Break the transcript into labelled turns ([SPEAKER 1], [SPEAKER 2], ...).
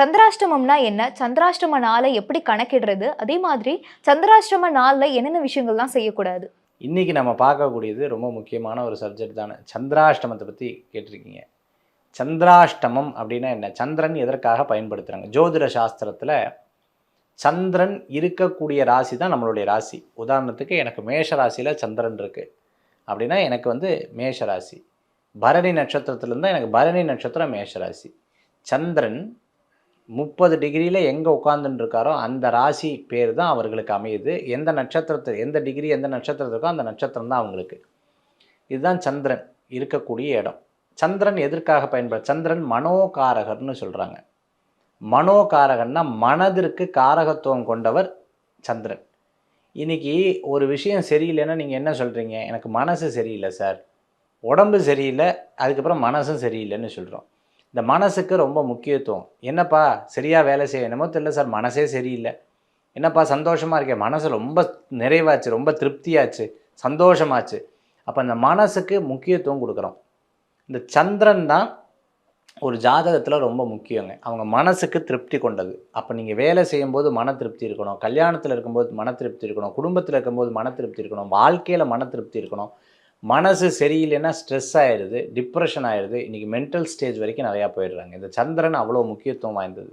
[SPEAKER 1] சந்திராஷ்டமம்னா என்ன? சந்திராஷ்டம நாளை எப்படி கணக்கிடுறது? அதே மாதிரி சந்திராஷ்டம நாள்ல என்னென்ன விஷயங்கள்லாம் செய்யக்கூடாது?
[SPEAKER 2] இன்னைக்கு நம்ம பார்க்கக்கூடியது ரொம்ப முக்கியமான ஒரு சப்ஜெக்ட் தானே. சந்திராஷ்டமத்தை பற்றி கேட்டிருக்கீங்க. சந்திராஷ்டமம் அப்படின்னா என்ன? சந்திரன் எதற்காக பயன்படுத்துகிறாங்க? ஜோதிட சாஸ்திரத்தில் சந்திரன் இருக்கக்கூடிய ராசி தான் நம்மளுடைய ராசி. உதாரணத்துக்கு எனக்கு மேஷ ராசியில் சந்திரன் இருக்குது அப்படின்னா எனக்கு மேஷ ராசி. பரணி நட்சத்திரத்துலேருந்து எனக்கு பரணி நட்சத்திரம் மேஷ ராசி. சந்திரன் 30 டிகிரியில் எங்கே உட்காந்துட்டு இருக்காரோ அந்த ராசி பேர் தான் அவர்களுக்கு அமையுது. எந்த நட்சத்திரத்தை எந்த டிகிரி எந்த நட்சத்திரத்துக்கோ அந்த நட்சத்திரம் தான் அவங்களுக்கு. இதுதான் சந்திரன் இருக்கக்கூடிய இடம். சந்திரன் எதற்காக சந்திரன் மனோகாரகர்னு சொல்கிறாங்க. மனோகாரகன்னா மனதிற்கு காரகத்துவம் கொண்டவர் சந்திரன். இன்றைக்கி ஒரு விஷயம் சரியில்லைன்னா நீங்கள் என்ன சொல்கிறீங்க? எனக்கு மனசு சரியில்லை சார், உடம்பு சரியில்லை, அதுக்கப்புறம் மனசும் சரியில்லைன்னு சொல்கிறோம். இந்த மனசுக்கு ரொம்ப முக்கியத்துவம். என்னப்பா சரியாக வேலை செய்ய என்னமோ தெரியல சார், மனசே சரியில்லை. என்னப்பா சந்தோஷமாக இருக்கேன், மனசு ரொம்ப நிறைவாச்சு, ரொம்ப திருப்தியாச்சு, சந்தோஷமாச்சு. அப்போ அந்த மனசுக்கு முக்கியத்துவம் கொடுக்குறோம். இந்த சந்திரன் தான் ஒரு ஜாதகத்தில் ரொம்ப முக்கியங்க. அவங்க மனசுக்கு திருப்தி கொண்டது. அப்போ நீங்கள் வேலை செய்யும்போது மன திருப்தி இருக்கணும், கல்யாணத்தில் இருக்கும்போது மன திருப்தி இருக்கணும், குடும்பத்தில் இருக்கும்போது மன திருப்தி இருக்கணும், வாழ்க்கையில் மன திருப்தி இருக்கணும். மனசு சரியில்லைன்னா ஸ்ட்ரெஸ் ஆகிடுது, டிப்ரெஷன் ஆகிடுது. இன்றைக்கி மென்டல் ஸ்டேஜ் வரைக்கும் நிறையா போயிடுறாங்க. இந்த சந்திரன் அவ்வளோ முக்கியத்துவம் வாய்ந்தது.